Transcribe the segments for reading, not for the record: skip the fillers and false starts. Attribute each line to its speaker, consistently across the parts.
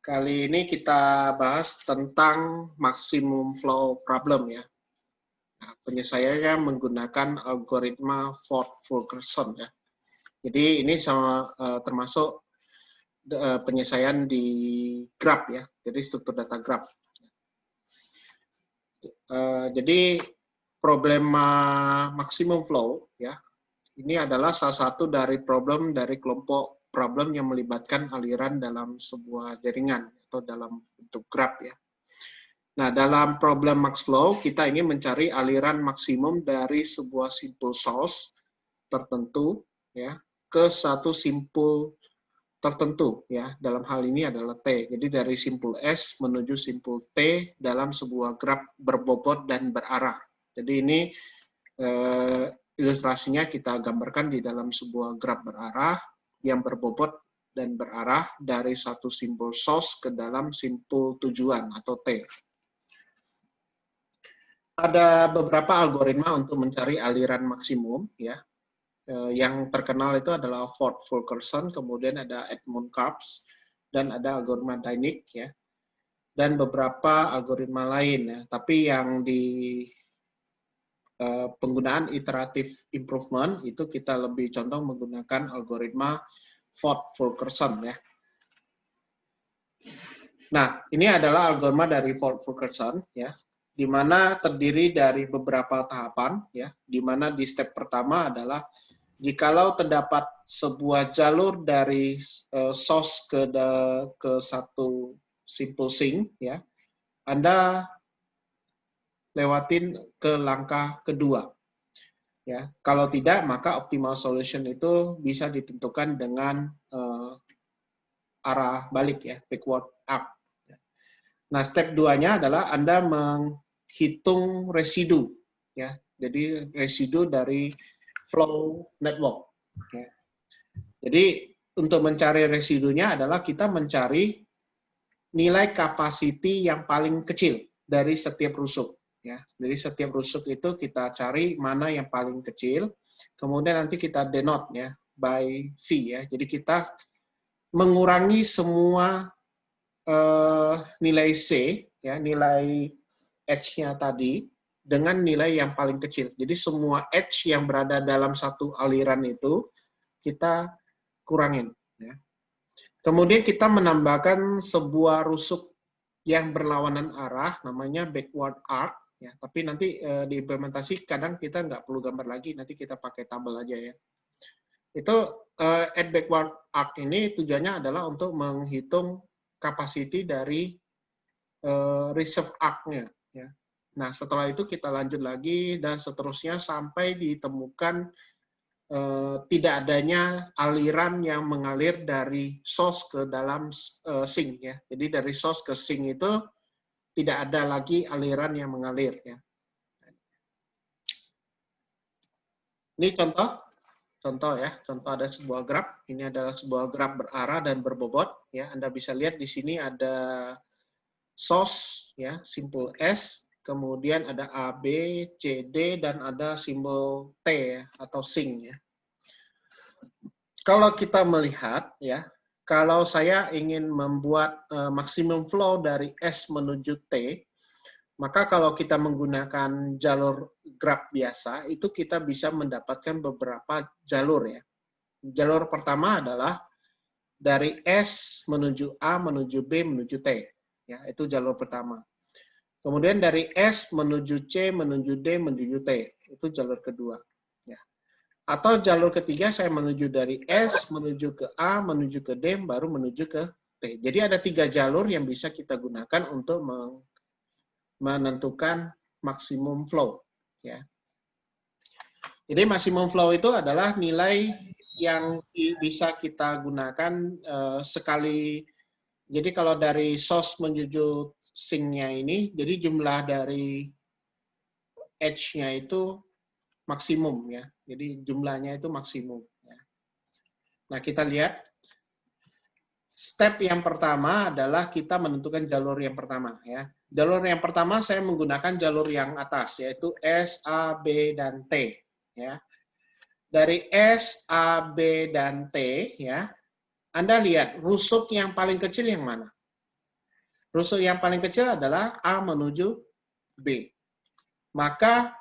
Speaker 1: Kali ini kita bahas tentang maximum flow problem ya. Nah, penyelesaiannya menggunakan algoritma Ford-Fulkerson ya. Jadi ini termasuk penyelesaian di graph ya, jadi struktur data graph. Jadi problema maximum flow ya, ini adalah salah satu dari problem dari kelompok problem yang melibatkan aliran dalam sebuah jaringan atau dalam bentuk graph ya. Nah, dalam problem max flow, kita ingin mencari aliran maksimum dari sebuah simpul source tertentu ya ke satu simpul tertentu ya. Dalam hal ini adalah T. Jadi dari simpul S menuju simpul T dalam sebuah graf berbobot dan berarah. Jadi ini ilustrasinya kita gambarkan di dalam sebuah graf berarah yang berbobot dan berarah dari satu simpul source ke dalam simpul tujuan atau T. Ada beberapa algoritma untuk mencari aliran maksimum ya. Yang terkenal itu adalah Ford-Fulkerson, kemudian ada Edmund-Karps, dan ada algoritma Dynamic ya. Dan beberapa algoritma lain ya. Tapi yang di penggunaan iteratif improvement itu kita lebih condong menggunakan algoritma Ford-Fulkerson ya. Nah, ini adalah algoritma dari Ford-Fulkerson ya, di mana terdiri dari beberapa tahapan ya, di mana di step pertama adalah jikalau terdapat sebuah jalur dari source ke satu simple sink ya, Anda lewatin ke langkah kedua. Ya, kalau tidak maka optimal solution itu bisa ditentukan dengan arah balik ya, backward up. Nah, step 2-nya adalah Anda menghitung residu ya. Jadi residu dari flow network. Ya. Jadi untuk mencari residunya adalah kita mencari nilai capacity yang paling kecil dari setiap rusuk. Ya. Jadi setiap rusuk itu kita cari mana yang paling kecil, kemudian nanti kita denote ya by C ya. Jadi kita mengurangi semua nilai C ya, nilai H-nya tadi dengan nilai yang paling kecil. Jadi semua H yang berada dalam satu aliran itu kita kurangin. Ya. Kemudian kita menambahkan sebuah rusuk yang berlawanan arah, namanya backward arc. Ya. Tapi nanti diimplementasi kadang kita nggak perlu gambar lagi, nanti kita pakai tabel aja ya. Itu add backward arc ini tujuannya adalah untuk menghitung capacity dari reserve arc-nya. Ya. Nah, setelah itu kita lanjut lagi dan seterusnya sampai ditemukan tidak adanya aliran yang mengalir dari source ke dalam sink ya. Jadi dari source ke sink itu tidak ada lagi aliran yang mengalir ya. Ini contoh ya. Contoh ada sebuah graf. Ini adalah sebuah graf berarah dan berbobot ya. Anda bisa lihat di sini ada source ya, simpul S, kemudian ada A, B, C, D, dan ada simbol T ya, atau sink ya. Kalau kita melihat ya, kalau saya ingin membuat maximum flow dari S menuju T, maka kalau kita menggunakan jalur graph biasa, itu kita bisa mendapatkan beberapa jalur ya. Jalur pertama adalah dari S menuju A, menuju B, menuju T. Ya, itu jalur pertama. Kemudian dari S menuju C, menuju D, menuju T. Itu jalur kedua. Ya. Atau jalur ketiga saya menuju dari S, menuju ke A, menuju ke D, baru menuju ke T. Jadi ada 3 jalur yang bisa kita gunakan untuk menentukan maksimum flow. Ya. Jadi maksimum flow itu adalah nilai yang bisa kita gunakan sekali. Jadi kalau dari source menuju sink-nya ini, jadi jumlah dari H-nya itu maksimum ya. Jadi jumlahnya itu maksimum. Ya. Nah kita lihat, step yang pertama adalah kita menentukan jalur yang pertama ya. Jalur yang pertama saya menggunakan jalur yang atas, yaitu S, A, B, dan T. Ya. Dari S, A, B, dan T, ya, Anda lihat rusuk yang paling kecil yang mana? Rusuk yang paling kecil adalah A menuju B. Maka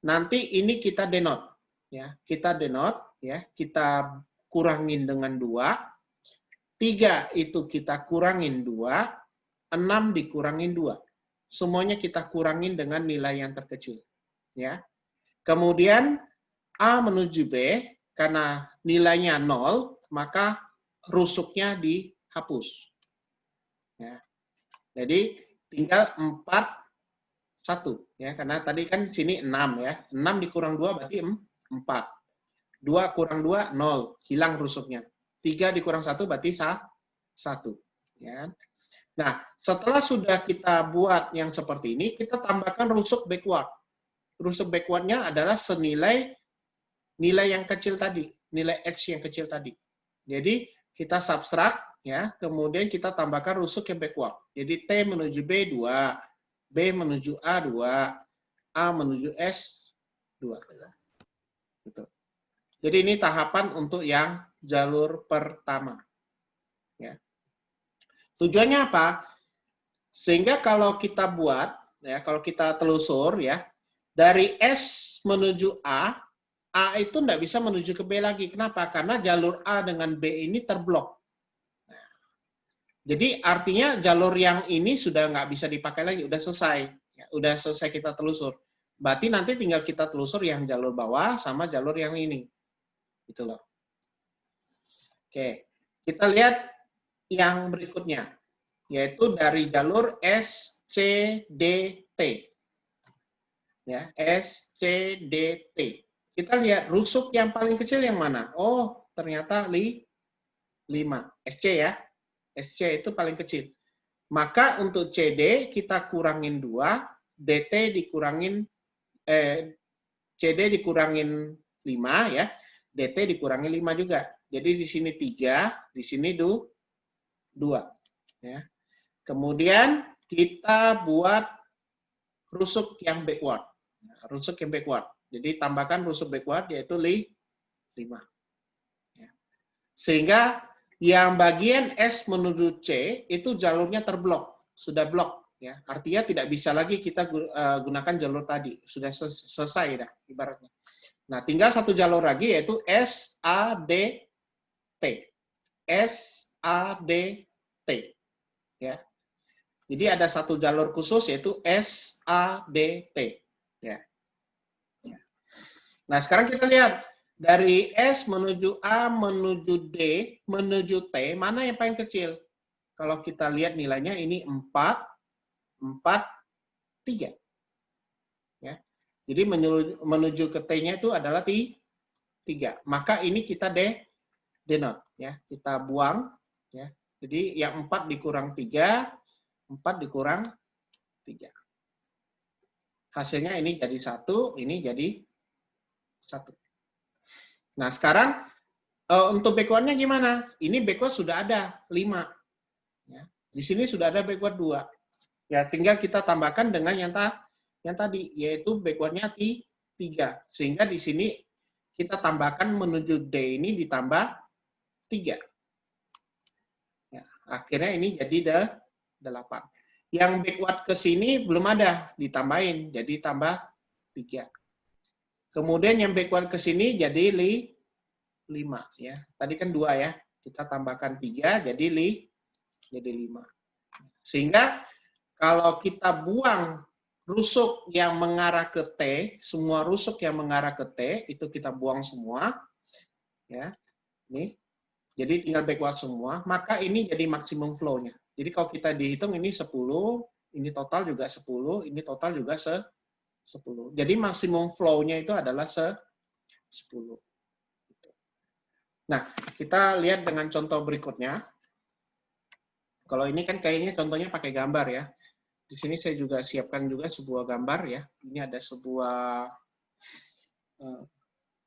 Speaker 1: nanti ini kita denote, ya. Kita denote, ya. Kita kurangin dengan 2. 3 itu kita kurangin 2. 6 dikurangin 2. Semuanya kita kurangin dengan nilai yang terkecil, ya. Kemudian A menuju B, karena nilainya 0, maka rusuknya dihapus. Ya. Jadi tinggal 4, 1. Ya, karena tadi kan sini 6 ya. 6 dikurang 2 berarti 4. 2 kurang 2, 0. Hilang rusuknya. 3 dikurang 1 berarti 1. Ya. Nah, setelah sudah kita buat yang seperti ini, kita tambahkan rusuk backward. Rusuk backward-nya adalah senilai nilai yang kecil tadi, nilai H yang kecil tadi. Jadi kita subtract, ya, kemudian kita tambahkan rusuk yang backward. Jadi T menuju B 2, B menuju A 2, A menuju S 2. Gitu. Jadi ini tahapan untuk yang jalur pertama. Ya. Tujuannya apa? Sehingga kalau kita buat, ya, kalau kita telusur, ya, dari S menuju A itu tidak bisa menuju ke B lagi. Kenapa? Karena jalur A dengan B ini terblok. Nah, jadi artinya jalur yang ini sudah nggak bisa dipakai lagi, udah selesai. Ya, udah selesai kita telusur. Berarti nanti tinggal kita telusur yang jalur bawah sama jalur yang ini. Gitu loh. Oke, kita lihat yang berikutnya, yaitu dari jalur SCDT. Ya, SCDT. Kita lihat rusuk yang paling kecil yang mana? Oh, ternyata 5. SC ya. SC itu paling kecil. Maka untuk CD kita kurangin 2, DT dikurangin CD dikurangin 5 ya. DT dikurangin 5 juga. Jadi di sini 3, di sini 2. Ya. Kemudian kita buat rusuk yang backward. Rusuk yang backward. Jadi tambahkan rusuk backward yaitu 5. Ya. Sehingga yang bagian S menuju C itu jalurnya terblok, sudah blok. Ya. Artinya tidak bisa lagi kita gunakan jalur tadi, sudah selesai dah ibaratnya. Nah, tinggal satu jalur lagi yaitu SADT. SADT. Ya. Jadi ada satu jalur khusus yaitu SADT. Ya. Nah, sekarang kita lihat dari S menuju A menuju D menuju T, mana yang paling kecil? Kalau kita lihat nilainya ini 4, 3. Ya. Jadi menuju ke T-nya itu adalah 3. Maka ini kita denote, ya. Kita buang, ya. Jadi yang 4 dikurang 3, 4 dikurang 3. Hasilnya ini jadi 1, ini jadi 1. Nah, sekarang untuk backward-nya gimana? Ini backward sudah ada 5. Ya. Di sini sudah ada backward 2. Ya, tinggal kita tambahkan dengan yang tadi, yaitu backward-nya 3. Sehingga di sini kita tambahkan menuju D ini ditambah 3. Ya, akhirnya ini jadi 8. Yang backward ke sini belum ada, ditambahin, jadi tambah 3. Kemudian yang backward ke sini jadi 5 ya. Tadi kan 2 ya. Kita tambahkan 3 jadi 5. Sehingga kalau kita buang rusuk yang mengarah ke T, semua rusuk yang mengarah ke T itu kita buang semua. Ya. Nih. Jadi tinggal backward semua, maka ini jadi maksimum flow-nya. Jadi kalau kita dihitung ini 10, ini total juga 10, ini total juga 10. Jadi maksimum flow-nya itu adalah 10. Nah, kita lihat dengan contoh berikutnya. Kalau ini kan kayaknya contohnya pakai gambar ya. Di sini saya juga siapkan juga sebuah gambar ya. Ini ada sebuah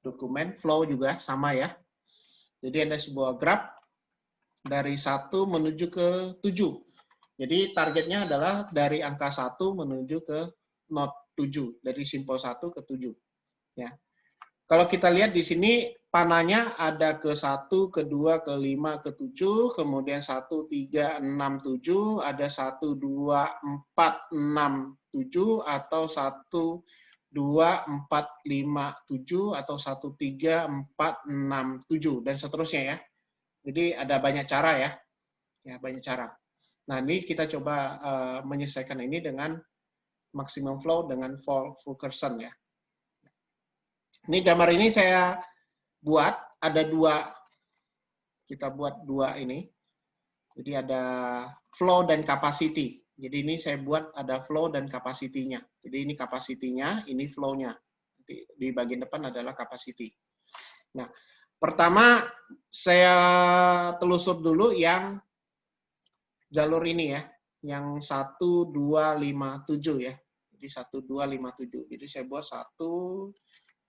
Speaker 1: dokumen flow juga sama ya. Jadi ada sebuah graf dari 1 menuju ke 7. Jadi targetnya adalah dari angka 1 menuju ke node 7, dari simpel 1 ke 7. Ya. Kalau kita lihat di sini panahnya ada ke 1, ke 2, ke 5, ke 7, kemudian 1, 3, 6, 7, ada 1, 2, 4, 6, 7, atau 1, 2, 4, 5, 7, atau 1, 3, 4, 6, 7, dan seterusnya ya. Jadi ada banyak cara ya. Ya, banyak cara. Nah, ini kita coba menyesuaikan ini dengan maximum flow dengan Fulkerson ya. Ini gambar ini saya buat, ada dua, kita buat dua ini. Jadi ada flow dan capacity. Jadi ini saya buat ada flow dan capacity-nya. Jadi ini capacity-nya, ini flow-nya. Di bagian depan adalah capacity. Nah, pertama saya telusur dulu yang jalur ini ya, yang 1, 2, 5, 7 ya. Jadi 1, 2, 5, 7. Jadi saya buat 1,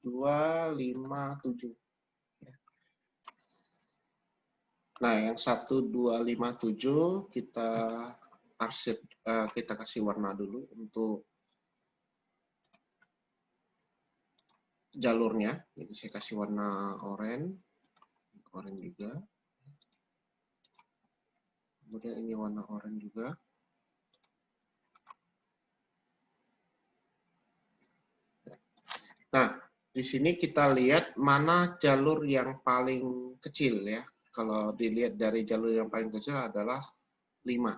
Speaker 1: 2, 5, 7. Nah, yang 1, 2, 5, 7 kita arsip, kita kasih warna dulu untuk jalurnya. Jadi saya kasih warna oranye juga. Kemudian ini warna oranye juga. Nah, di sini kita lihat mana jalur yang paling kecil ya. Kalau dilihat dari jalur yang paling kecil adalah 5.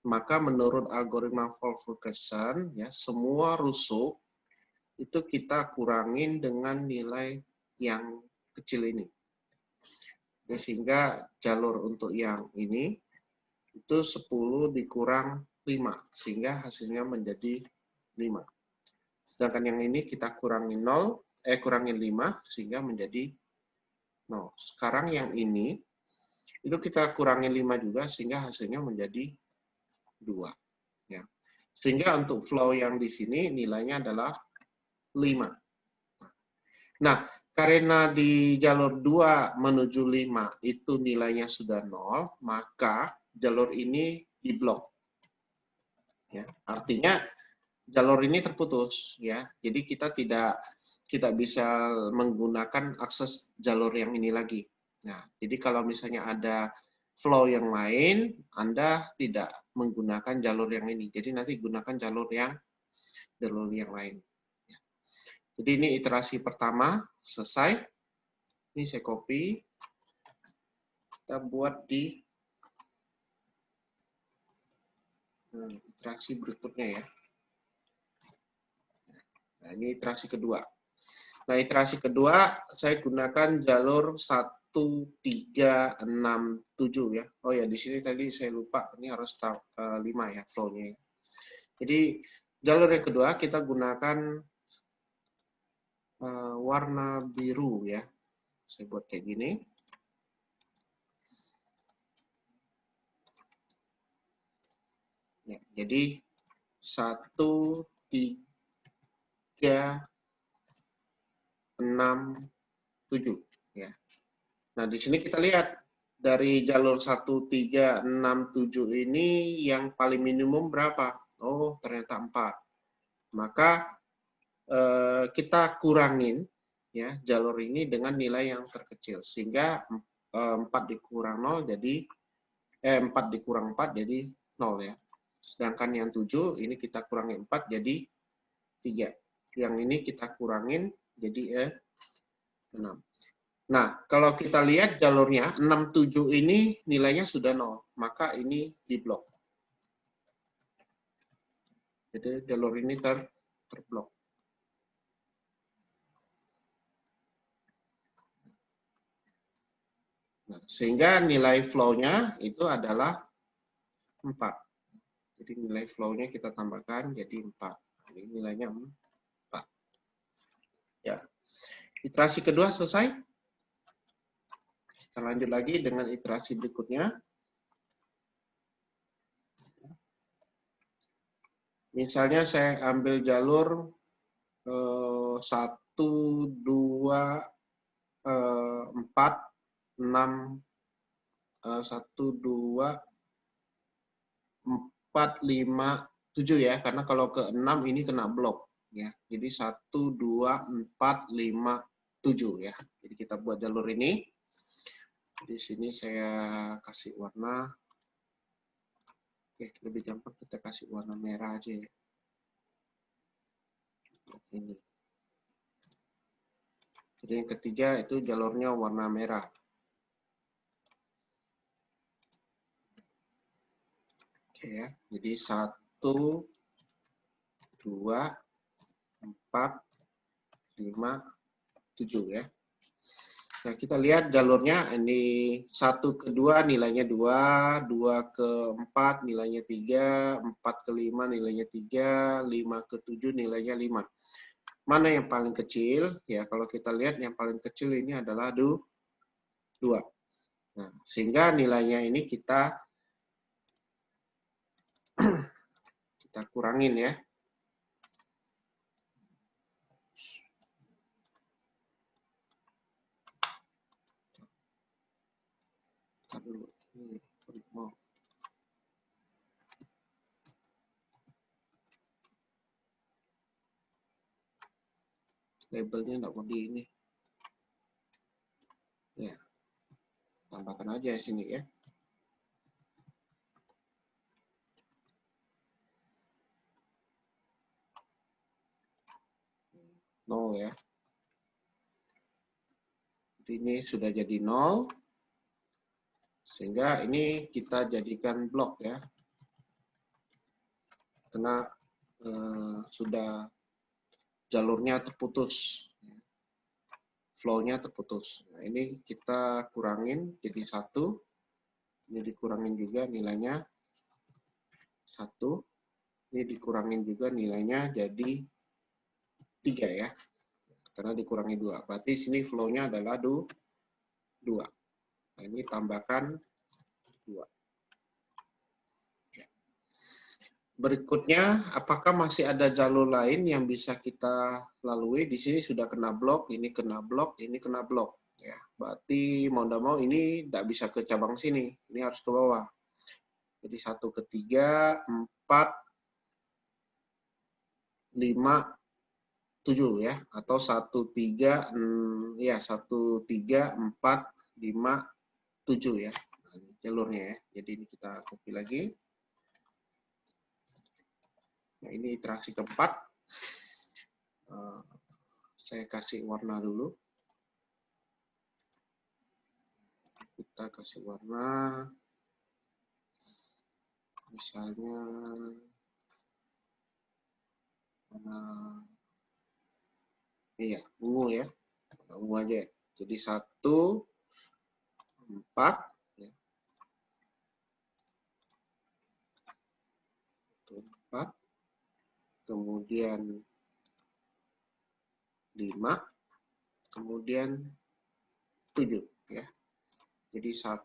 Speaker 1: Maka menurut algoritma Fulkerson ya, semua rusuk itu kita kurangin dengan nilai yang kecil ini. Sehingga jalur untuk yang ini itu 10 dikurang 5 sehingga hasilnya menjadi 5. Sedangkan yang ini kita kurangin 5 sehingga menjadi 0. Sekarang yang ini itu kita kurangin 5 juga sehingga hasilnya menjadi 2. Ya. Sehingga untuk flow yang di sini nilainya adalah 5. Nah, karena di jalur 2 menuju 5 itu nilainya sudah 0, maka jalur ini diblok. Ya, artinya jalur ini terputus ya. Jadi kita tidak bisa menggunakan akses jalur yang ini lagi. Nah, jadi kalau misalnya ada flow yang lain, Anda tidak menggunakan jalur yang ini. Jadi nanti gunakan jalur yang lain. Jadi ini iterasi pertama selesai. Ini saya copy. Kita buat di iterasi berikutnya ya. Nah, ini iterasi kedua. Nah, iterasi kedua saya gunakan jalur 1, 3, 6, 7 ya. Oh ya, di sini tadi saya lupa, ini harus 5 ya flow-nya. Jadi jalur yang kedua kita gunakan warna biru ya. Saya buat kayak gini. Ya, jadi 1, 3, 6, 7 ya. Nah, di sini kita lihat dari jalur 1, 3, 6, 7 ini yang paling minimum berapa? Oh, ternyata 4. Maka kita kurangin ya jalur ini dengan nilai yang terkecil sehingga 4 dikurang 0 jadi 4 dikurang 4 jadi 0 ya. Sedangkan yang 7 ini kita kurangi 4 jadi 3. Yang ini kita kurangin jadi 6. Nah, kalau kita lihat jalurnya 6, 7 ini nilainya sudah 0, maka ini diblok. Jadi jalur ini terblok. Nah, sehingga nilai flow-nya itu adalah 4. Jadi nilai flow-nya kita tambahkan jadi 4. Ini nilainya 4. Ya. Iterasi kedua selesai. Kita lanjut lagi dengan iterasi berikutnya. Misalnya saya ambil jalur 1, 2, 4, 6, 1, 2, 4, 5, 7 ya, karena kalau ke 6 ini kena blok ya. Jadi 1, 2, 4, 5, 7 ya. Jadi kita buat jalur ini. Di sini saya kasih warna. Oke, lebih gampang kita kasih warna merah aja ya. Ini. Jadi yang ketiga itu jalurnya warna merah. Oke ya. Jadi 1, 2, 4, 5, 7 ya. Nah, kita lihat jalurnya ini 1 ke 2 nilainya 2, 2 ke 4 nilainya 3, 4 ke 5 nilainya 3, 5 ke 7 nilainya 5. Mana yang paling kecil? Ya, kalau kita lihat yang paling kecil ini adalah 2. Nah, sehingga nilainya ini kita kurangin ya. Dulu. Mau. Labelnya enggak mau di ini. Ya. Tambahkan aja sini ya. No ya. Ini sudah jadi 0. Sehingga ini kita jadikan blok ya. Karena sudah jalurnya terputus. Flow-nya terputus. Nah, ini kita kurangin jadi 1. Ini dikurangin juga nilainya 1. Ini dikurangin juga nilainya jadi 3 ya. Karena dikurangi 2. Berarti sini flow-nya adalah 2. Nah, ini tambahkan 2. Ya. Berikutnya, apakah masih ada jalur lain yang bisa kita lalui? Di sini sudah kena blok, ini kena blok, ini kena blok. Ya, berarti mau tidak mau ini tidak bisa ke cabang sini. Ini harus ke bawah. Jadi 1 ke 3, 4, 5, 7 ya, atau 1, 3, ya 1, 3, 4, 5, 7 ya, jalurnya ya. Jadi ini kita copy lagi. Nah, ini iterasi keempat. Saya kasih warna dulu. Kita kasih warna, misalnya warna iya, ungu ya, ungu aja. Jadi 1, 4, ya. 4, kemudian 5, kemudian 7 ya. Jadi 1,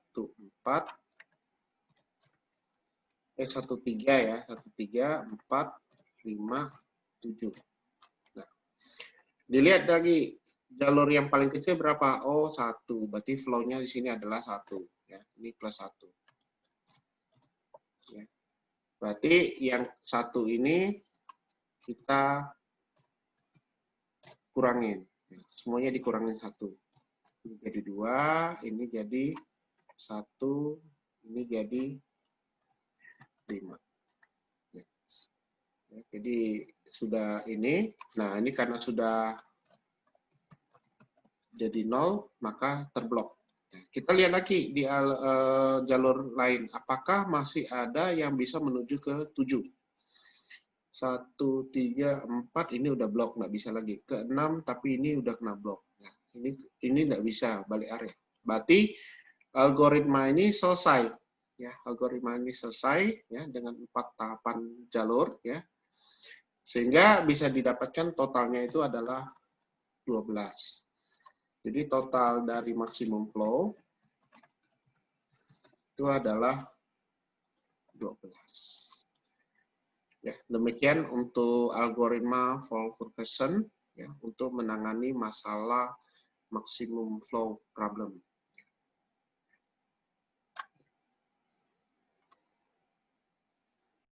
Speaker 1: 4, 1, 3 ya, 1, 3, 4, 5, 7. Nah, dilihat lagi jalur yang paling kecil berapa? Oh, 1. Berarti flow-nya di sini adalah 1 ya. Ini plus 1. Ya. Berarti yang 1 ini kita kurangin. Ya, semuanya dikurangin 1. Ini jadi 2, ini jadi 1, ini jadi 5. Ya. Ya, jadi sudah ini. Nah, ini karena sudah jadi 0, maka terblok. Nah, kita lihat lagi di jalur lain. Apakah masih ada yang bisa menuju ke 7? 1, 3, 4 ini udah blok, nggak bisa lagi. Ke 6 tapi ini udah kena blok. Nah, ini nggak bisa balik area. Berarti algoritma ini selesai. Ya, algoritma ini selesai ya dengan 4 tahapan jalur ya. Sehingga bisa didapatkan totalnya itu adalah 12. Jadi total dari maksimum flow itu adalah 12. Ya, demikian untuk algoritma fault Fulkerson ya, untuk menangani masalah maksimum flow problem.